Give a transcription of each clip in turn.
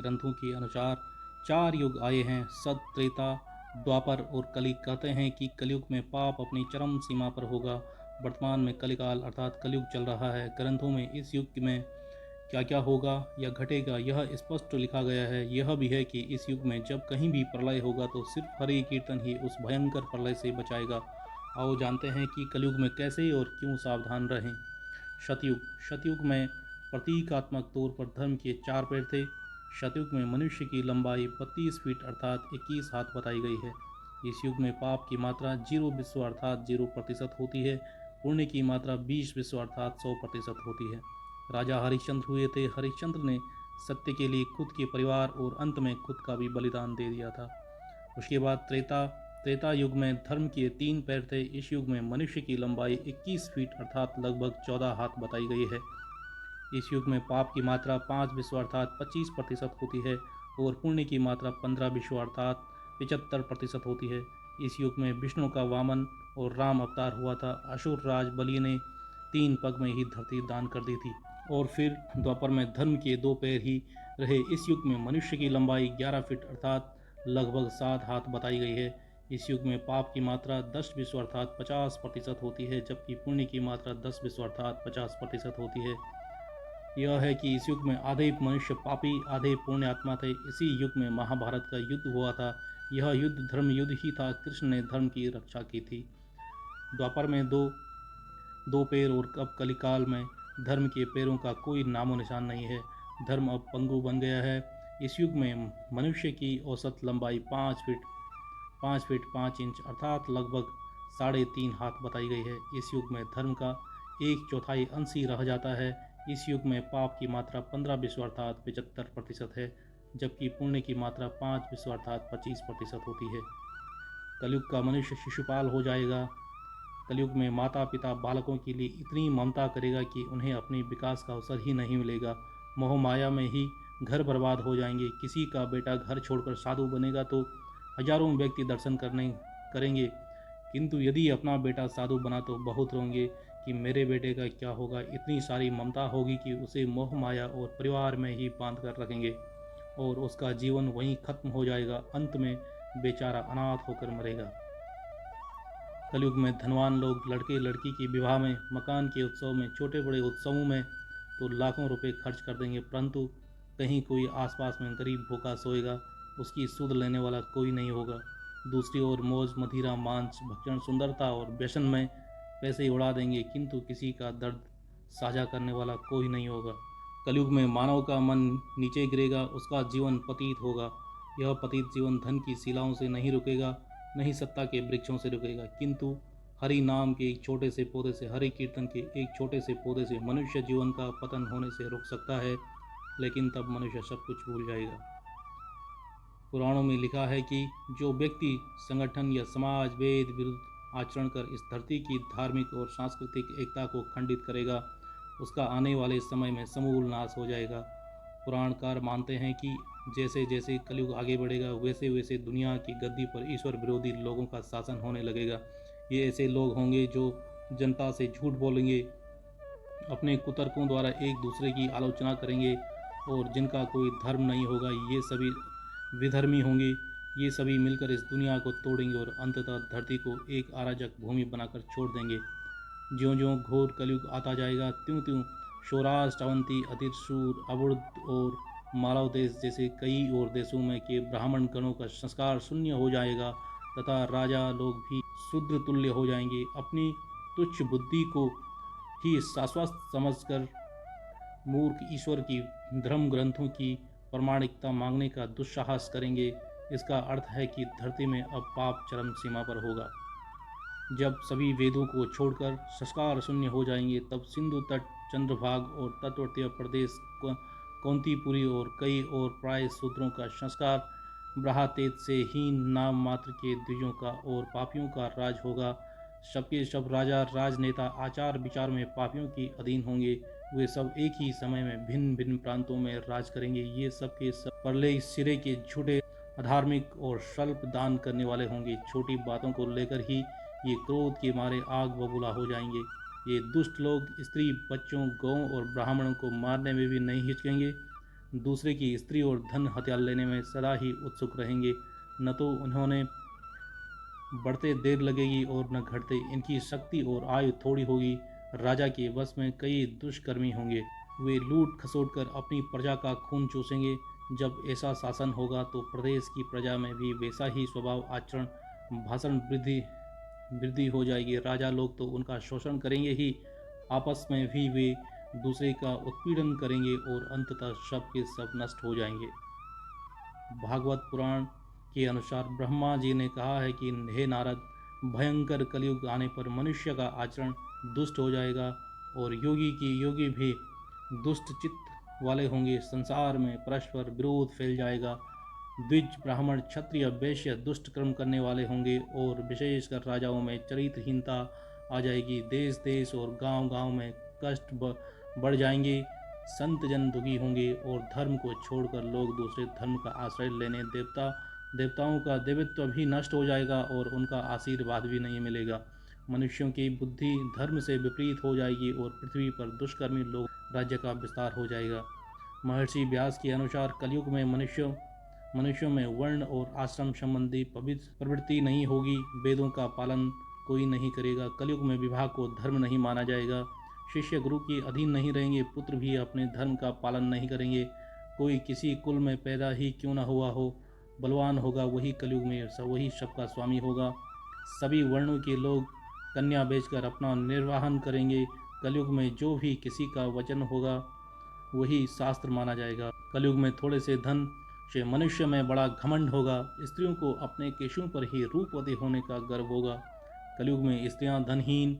ग्रंथों के अनुसार 4 युग आए हैं, सत, त्रेता, द्वापर और कली। कहते हैं कि कलयुग में पाप अपनी चरम सीमा पर होगा। वर्तमान में कलिकाल अर्थात कलयुग चल रहा है। ग्रंथों में इस युग में क्या क्या होगा या घटेगा यह स्पष्ट लिखा गया है। यह भी है कि इस युग में जब कहीं भी प्रलय होगा तो सिर्फ हरि कीर्तन ही उस भयंकर प्रलय से बचाएगा। आओ जानते हैं कि कलयुग में कैसे और क्यों सावधान रहें। शतयुग। शतयुग में प्रतीकात्मक तौर पर धर्म के 4 पैर थे। शतयुग में मनुष्य की लंबाई 32 फीट अर्थात 21 हाथ बताई गई है। इस युग में पाप की मात्रा 0 विश्व अर्थात 0% होती है। पुण्य की मात्रा 20 विश्व अर्थात 100% होती है। राजा हरिश्चंद्र हुए थे। हरिश्चंद्र ने सत्य के लिए खुद के परिवार और अंत में खुद का भी बलिदान दे दिया था। उसके बाद त्रेता युग में धर्म के 3 पैर थे। इस युग में मनुष्य की लंबाई 21 फीट अर्थात लगभग 14 हाथ बताई गई है। इस युग में पाप की मात्रा 5 विश्व अर्थात 25% होती है और पुण्य की मात्रा 15 विश्व अर्थात 75% होती है। इस युग में विष्णु का वामन और राम अवतार हुआ था। असुर राज बलि ने 3 पग में ही धरती दान कर दी थी और फिर द्वापर में धर्म के 2 पैर ही रहे। इस युग में मनुष्य की लंबाई 11 फीट अर्थात लगभग 7 हाथ बताई गई है। इस युग में पाप की मात्रा 10 विश्व अर्थात 50% होती है, जबकि पुण्य की मात्रा 10 विश्व अर्थात 50% होती है। यह है कि इस युग में आधे मनुष्य पापी आधे पुण्य आत्मा थे। इसी युग में महाभारत का युद्ध हुआ था। यह युद्ध धर्म युद्ध ही था। कृष्ण ने धर्म की रक्षा की थी। द्वापर में दो पैर और अब कलिकाल में धर्म के पैरों का कोई नामो निशान नहीं है। धर्म अब पंगु बन गया है। इस युग में मनुष्य की औसत लंबाई 5 फीट 5 इंच अर्थात लगभग 3.5 हाथ बताई गई है। इस युग में धर्म का 1/4 अंश ही रह जाता है। इस युग में पाप की मात्रा 15 विश्व अर्थात 75% है, जबकि पुण्य की मात्रा 5 विश्व अर्थात 25% होती है। कलयुग का मनुष्य शिशुपाल हो जाएगा। कलयुग में माता पिता बालकों के लिए इतनी ममता करेगा कि उन्हें अपने विकास का अवसर ही नहीं मिलेगा। मोह माया में ही घर बर्बाद हो जाएंगे। किसी का बेटा घर छोड़कर साधु बनेगा तो हजारों व्यक्ति दर्शन करेंगे, किंतु यदि अपना बेटा साधु बना तो बहुत रोंगे कि मेरे बेटे का क्या होगा। इतनी सारी ममता होगी कि उसे मोह माया और परिवार में ही बांध कर रखेंगे और उसका जीवन वहीं खत्म हो जाएगा। अंत में बेचारा अनाथ होकर मरेगा। कलयुग में धनवान लोग लड़के लड़की के विवाह में, मकान के उत्सव में, छोटे बड़े उत्सवों में तो लाखों रुपए खर्च कर देंगे, परंतु कहीं कोई आसपास में गरीब भूखा सोएगा, उसकी सुध लेने वाला कोई नहीं होगा। दूसरी ओर मौज मदिरा मांस भक्षण सुंदरता और व्यसन में पैसे उड़ा देंगे, किंतु किसी का दर्द साझा करने वाला कोई नहीं होगा। कलयुग में मानव का मन नीचे गिरेगा, उसका जीवन पतित होगा। यह पतित जीवन धन की शिलाओं से नहीं रुकेगा, नहीं सत्ता के वृक्षों से रुकेगा, किंतु हरि नाम के एक छोटे से पौधे से, हरि कीर्तन के एक छोटे से पौधे से मनुष्य जीवन का पतन होने से रुक सकता है। लेकिन तब मनुष्य सब कुछ भूल जाएगा। पुराणों में लिखा है कि जो व्यक्ति संगठन या समाज वेद विरुद्ध आचरण कर इस धरती की धार्मिक और सांस्कृतिक एकता को खंडित करेगा, उसका आने वाले समय में समूल नाश हो जाएगा। पुराणकार मानते हैं कि जैसे जैसे कलयुग आगे बढ़ेगा वैसे वैसे दुनिया की गद्दी पर ईश्वर विरोधी लोगों का शासन होने लगेगा। ये ऐसे लोग होंगे जो जनता से झूठ बोलेंगे, अपने कुतर्कों द्वारा एक दूसरे की आलोचना करेंगे और जिनका कोई धर्म नहीं होगा ये सभी विधर्मी होंगे। ये सभी मिलकर इस दुनिया को तोड़ेंगे और अंततः धरती को एक अराजक भूमि बनाकर छोड़ देंगे। ज्यों ज्यों घोर कलयुग आता जाएगा त्यों त्यों सौराष्ट्र, अवंती, अतिरसूर, अवुर्ध और मालव देश जैसे कई और देशों में के ब्राह्मण गणों का संस्कार शून्य हो जाएगा तथा राजा लोग भी शूद्र तुल्य हो जाएंगे। अपनी तुच्छ बुद्धि को ही शाश्वत समझकर मूर्ख ईश्वर की धर्म ग्रंथों की प्रामाणिकता मांगने का दुस्साहस करेंगे। इसका अर्थ है कि धरती में अब पाप चरम सीमा पर होगा। जब सभी वेदों को छोड़कर संस्कार शून्य हो जाएंगे तब सिंधु तट, चंद्रभाग और तटवर्तीय प्रदेश कौंतीपुरी और कई और प्राय शूद्रों का संस्कार ब्रहातेज से हीन नाम मात्र के द्विजों का और पापियों का राज होगा। सबके सब राजा राजनेता आचार विचार में पापियों के अधीन होंगे। वे सब एक ही समय में भिन्न भिन्न प्रांतों में राज करेंगे। ये सब के सब परले सिरे के झूठे, अधार्मिक और स्वल्प दान करने वाले होंगे। छोटी बातों को लेकर ही ये क्रोध के मारे आग बबूला हो जाएंगे। ये दुष्ट लोग स्त्री, बच्चों, गौं और ब्राह्मणों को मारने में भी नहीं हिचकेंगे। दूसरे की स्त्री और धन हथियार लेने में सदा ही उत्सुक रहेंगे। न तो उन्होंने बढ़ते देर लगेगी और न घटते। इनकी शक्ति और आयु थोड़ी होगी। राजा के वश में कई दुष्कर्मी होंगे। वे लूट खसोट कर अपनी प्रजा का खून चूसेंगे। जब ऐसा शासन होगा तो प्रदेश की प्रजा में भी वैसा ही स्वभाव आचरण भाषण वृद्धि हो जाएगी। राजा लोग तो उनका शोषण करेंगे ही, आपस में भी वे दूसरे का उत्पीड़न करेंगे और अंततः सब के सब नष्ट हो जाएंगे। भागवत पुराण के अनुसार ब्रह्मा जी ने कहा है कि हे नारद, भयंकर कलयुग आने पर मनुष्य का आचरण दुष्ट हो जाएगा और योगी भी दुष्ट चित्त वाले होंगे। संसार में परस्पर विरोध फैल जाएगा। द्विज, ब्राह्मण, क्षत्रिय, वैश्य दुष्ट कर्म करने वाले होंगे और विशेषकर राजाओं में चरित्रहीनता आ जाएगी। देश देश और गांव गांव में कष्ट बढ़ जाएंगे। संत जन दुखी होंगे और धर्म को छोड़कर लोग दूसरे धर्म का आश्रय लेने देवताओं का देवत्व भी नष्ट हो जाएगा और उनका आशीर्वाद भी नहीं मिलेगा। मनुष्यों की बुद्धि धर्म से विपरीत हो जाएगी और पृथ्वी पर दुष्कर्मी लोग राज्य का विस्तार हो जाएगा। महर्षि व्यास के अनुसार कलयुग में मनुष्यों में वर्ण और आश्रम संबंधी प्रवृत्ति नहीं होगी। वेदों का पालन कोई नहीं करेगा। कलयुग में विवाह को धर्म नहीं माना जाएगा। शिष्य गुरु के अधीन नहीं रहेंगे। पुत्र भी अपने धर्म का पालन नहीं करेंगे। कोई किसी कुल में पैदा ही क्यों न हुआ हो, बलवान होगा वही कलयुग में वही सबका स्वामी होगा। सभी वर्णों के लोग कन्या बेचकर अपना निर्वाहन करेंगे। कलयुग में जो भी किसी का वचन होगा वही शास्त्र माना जाएगा। कलयुग में थोड़े से धन से मनुष्य में बड़ा घमंड होगा। स्त्रियों को अपने केशों पर ही रूपवती होने का गर्व होगा। कलयुग में स्त्रियां धनहीन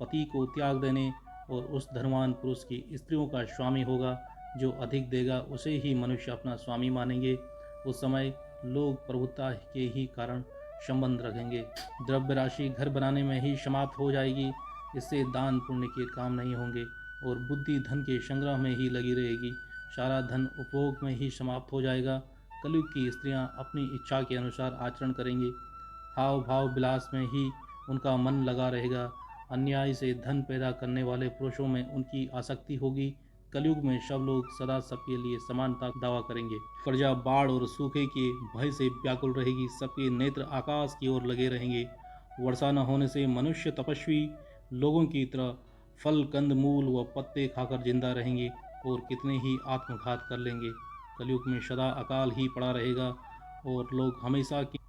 पति को त्याग देने और उस धनवान पुरुष की स्त्रियों का स्वामी होगा। जो अधिक देगा उसे ही मनुष्य अपना स्वामी मानेंगे। उस समय लोग प्रभुता के ही कारण संबंध रखेंगे। द्रव्य राशि घर बनाने में ही समाप्त हो जाएगी। इससे दान पुण्य के काम नहीं होंगे और बुद्धि धन के संग्रह में ही लगी रहेगी। सारा धन उपभोग में ही समाप्त हो जाएगा। कलयुग की स्त्रियां अपनी इच्छा के अनुसार आचरण करेंगी। हाव भाव विलास में ही उनका मन लगा रहेगा। अन्याय से धन पैदा करने वाले पुरुषों में उनकी आसक्ति होगी। कलयुग में सब लोग सदा सबके लिए समानता दावा करेंगे। प्रजा बाढ़ और सूखे के भय से व्याकुल रहेगी। सबके नेत्र आकाश की ओर लगे रहेंगे। वर्षा न होने से मनुष्य तपस्वी लोगों की तरह फल, कंद, मूल व पत्ते खाकर जिंदा रहेंगे और कितने ही आत्मघात कर लेंगे। कलयुग में सदा अकाल ही पड़ा रहेगा और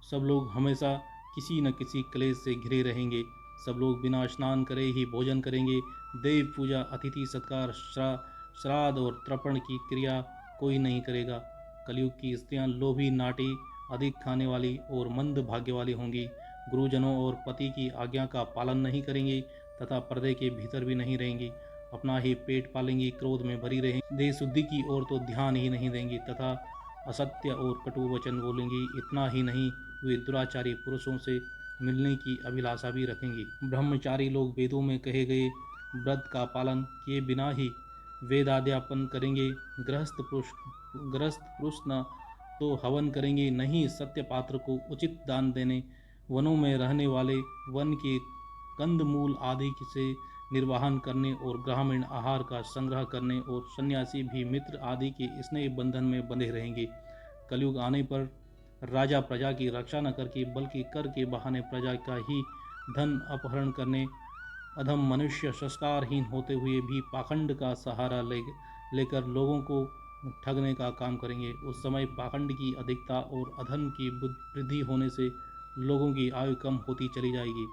सब लोग हमेशा किसी न किसी क्लेश से घिरे रहेंगे। सब लोग बिना स्नान करे ही भोजन करेंगे। देव पूजा, अतिथि सत्कार, श्राद्ध और तर्पण की क्रिया कोई नहीं करेगा। कलयुग की स्त्रियां लोभी, नाटी, अधिक खाने वाली और मंद भाग्य वाली होंगी। गुरुजनों और पति की आज्ञा का पालन नहीं करेंगी तथा पर्दे के भीतर भी नहीं रहेंगी। अपना ही पेट पालेंगी, क्रोध में भरी रहेंगी। देह शुद्धि की ओर तो ध्यान ही नहीं देंगी तथा असत्य और कटु वचन बोलेंगी। इतना ही नहीं, वे दुराचारी पुरुषों से मिलने की अभिलाषा भी रखेंगी। ब्रह्मचारी लोग वेदों में कहे गए व्रत का पालन किए बिना ही वेदाध्यापन करेंगे। गृहस्थ पुरुष न तो हवन करेंगे, न ही सत्य पात्र को उचित दान देने। वनों में रहने वाले वन के कंद मूल आदि से निर्वाहन करने और ग्रामीण आहार का संग्रह करने और सन्यासी भी मित्र आदि के स्नेह बंधन में बंधे रहेंगे। कलयुग आने पर राजा प्रजा की रक्षा न करके बल्कि कर के बहाने प्रजा का ही धन अपहरण करने, अधम मनुष्य संस्कारहीन होते हुए भी पाखंड का सहारा लेकर लोगों को ठगने का काम करेंगे। उस समय पाखंड की अधिकता और अधर्म की वृद्धि होने से लोगों की आयु कम होती चली जाएगी।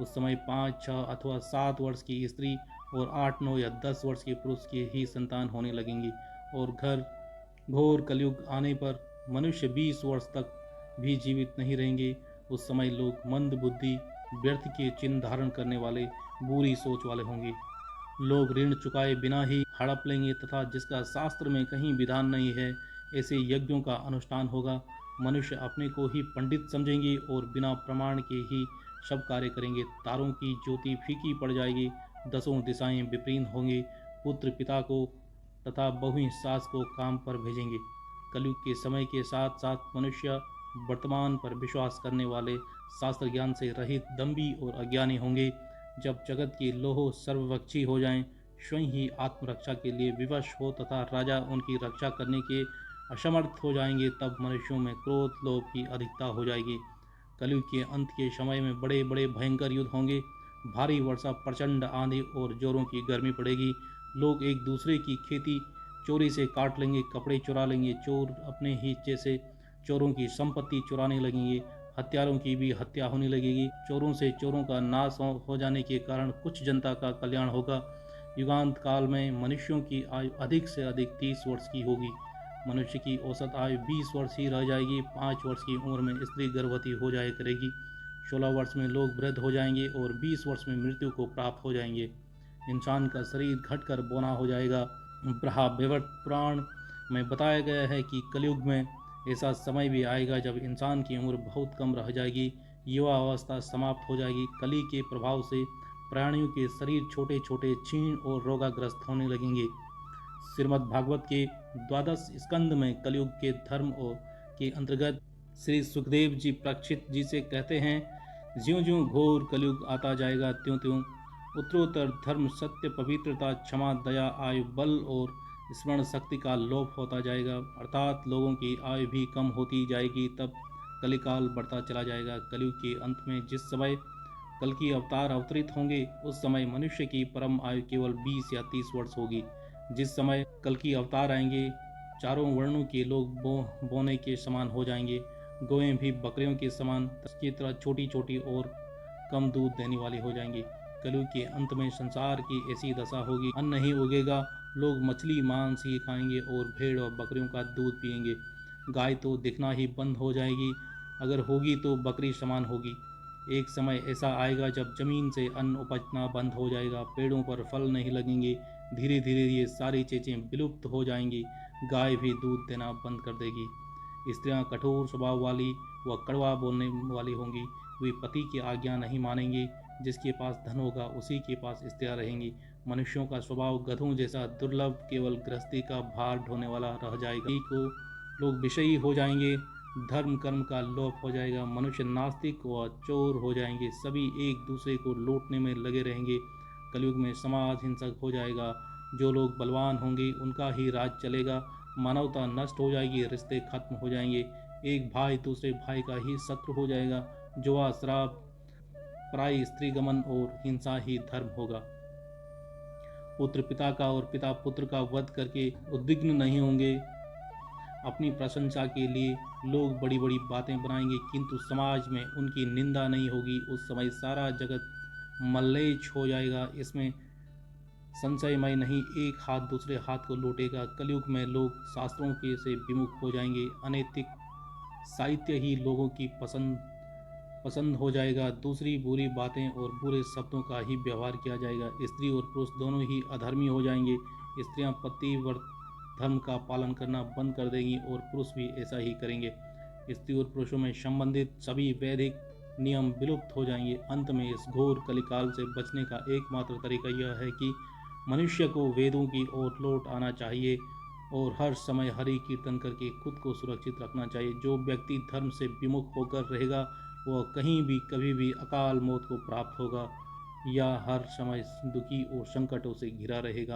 उस समय 5, 6 अथवा 7 वर्ष की स्त्री और 8, 9 या 10 वर्ष के पुरुष की ही संतान होने लगेंगी। और घोर कलयुग आने पर मनुष्य 20 वर्ष तक भी जीवित नहीं रहेंगे। उस समय लोग मंद बुद्धि, व्यर्थ के चिन्ह धारण करने वाले, बुरी सोच वाले होंगे। लोग ऋण चुकाए बिना ही हड़प लेंगे तथा जिसका शास्त्र में कहीं विधान नहीं है ऐसे यज्ञों का अनुष्ठान होगा। मनुष्य अपने को ही पंडित समझेंगे और बिना प्रमाण के ही सब कार्य करेंगे। तारों की ज्योति फीकी पड़ जाएगी। 10 दिशाएं विपरीत होंगी। पुत्र पिता को तथा बहु सास को काम पर भेजेंगे। कलयुग के समय के साथ साथ मनुष्य वर्तमान पर विश्वास करने वाले, शास्त्र ज्ञान से रहित, दंभी और अज्ञानी होंगे। जब जगत के लोह सर्वभक्षी हो जाएं, स्वयं ही आत्मरक्षा के लिए विवश हो तथा राजा उनकी रक्षा करने के असमर्थ हो जाएंगे, तब मनुष्यों में क्रोध लोभ की अधिकता हो जाएगी। कलयुग के अंत के समय में बड़े बड़े भयंकर युद्ध होंगे, भारी वर्षा, प्रचंड आंधी और जोरों की गर्मी पड़ेगी। लोग एक दूसरे की खेती चोरी से काट लेंगे, कपड़े चुरा लेंगे, चोर अपने ही हिस्से से चोरों की संपत्ति चुराने लगेंगे, हत्यारों की भी हत्या होने लगेगी। चोरों से चोरों का नाश हो जाने के कारण कुछ जनता का कल्याण होगा। युगांत काल में मनुष्यों की आयु अधिक से अधिक 30 वर्ष की होगी। मनुष्य की औसत आयु 20 वर्ष ही रह जाएगी। 5 वर्ष की उम्र में स्त्री गर्भवती हो जाया करेगी। 16 वर्ष में लोग वृद्ध हो जाएंगे और 20 वर्ष में मृत्यु को प्राप्त हो जाएंगे। इंसान का शरीर घटकर बौना हो जाएगा। ब्रह्मवैवर्त पुराण में बताया गया है कि कलयुग में ऐसा समय भी आएगा जब इंसान की उम्र बहुत कम रह जाएगी, युवा अवस्था समाप्त हो जाएगी। कली के प्रभाव से प्राणियों के शरीर छोटे छोटे, क्षीण और रोगाग्रस्त होने लगेंगे। श्रीमद् भागवत के द्वादश स्कंद में कलयुग के धर्म और के अंतर्गत श्री सुखदेव जी परीक्षित जी से कहते हैं, ज्यों ज्यों घोर कलयुग आता जाएगा त्यों त्यों उत्तरोत्तर धर्म, सत्य, पवित्रता, क्षमा, दया, आयु, बल और स्मरण शक्ति का लोप होता जाएगा, अर्थात लोगों की आयु भी कम होती जाएगी। तब कलिकाल बढ़ता चला जाएगा। कलयुग के अंत में जिस समय कल की अवतार अवतरित होंगे, उस समय मनुष्य की परम आयु केवल 20 या 30 वर्ष होगी। जिस समय कल की अवतार आएंगे, चारों वर्णों के लोग बोने के समान हो जाएंगे। गौएं भी बकरियों के समान की तरह छोटी छोटी और कम दूध देने वाली हो जाएंगी। कलयुग के अंत में संसार की ऐसी दशा होगी, अन्न नहीं उगेगा, लोग मछली मांस ही खाएंगे और भेड़ और बकरियों का दूध पिएंगे। गाय तो दिखना ही बंद हो जाएगी, अगर होगी तो बकरी समान होगी। एक समय ऐसा आएगा जब जमीन से अन्न उपजना बंद हो जाएगा, पेड़ों पर फल नहीं लगेंगे, धीरे धीरे ये सारी चीज़ें विलुप्त हो जाएंगी। गाय भी दूध देना बंद कर देगी। स्त्रियां कठोर स्वभाव वाली व कड़वा बोलने वाली होंगी। वे पति की आज्ञा नहीं मानेंगी। जिसके पास धन होगा उसी के पास स्त्रियां रहेंगी। मनुष्यों का स्वभाव गधों जैसा दुर्लभ, केवल गृहस्थी का भार ढोने वाला रह जाएगा। को लोग विषयी हो जाएंगे, धर्म कर्म का लोप हो जाएगा, मनुष्य नास्तिक व चोर हो जाएंगे, सभी एक दूसरे को लूटने में लगे रहेंगे। कलयुग में समाज हिंसक हो जाएगा। जो लोग बलवान होंगे उनका ही राज चलेगा। मानवता नष्ट हो जाएगी, रिश्ते खत्म हो जाएंगे। एक भाई दूसरे भाई का ही शत्रु हो जाएगा। जुआ, शराब, पराई स्त्री गमन और हिंसा ही धर्म होगा। पुत्र पिता का और पिता पुत्र का वध करके उद्विग्न नहीं होंगे। अपनी प्रशंसा के लिए लोग बड़ी बड़ी बातें बनाएंगे, किंतु समाज में उनकी निंदा नहीं होगी। उस समय सारा जगत मल्लेच्छ हो जाएगा। इसमें संशयमय नहीं, एक हाथ दूसरे हाथ को लूटेगा। कलयुग में लोग शास्त्रों के से विमुख हो जाएंगे। अनैतिक साहित्य ही लोगों की पसंद हो जाएगा। दूसरी बुरी बातें और बुरे शब्दों का ही व्यवहार किया जाएगा। स्त्री और पुरुष दोनों ही अधर्मी हो जाएंगे। स्त्रियां पतिव्रत धर्म का पालन करना बंद कर देंगी और पुरुष भी ऐसा ही करेंगे। स्त्री और पुरुषों में संबंधित सभी वैदिक नियम विलुप्त हो जाएंगे। अंत में इस घोर कलिकाल से बचने का एकमात्र तरीका यह है कि मनुष्य को वेदों की ओर लौट आना चाहिए और हर समय हरि कीर्तन करके खुद को सुरक्षित रखना चाहिए। जो व्यक्ति धर्म से विमुख होकर रहेगा वह कहीं भी कभी भी अकाल मौत को प्राप्त होगा या हर समय दुखी और संकटों से घिरा रहेगा।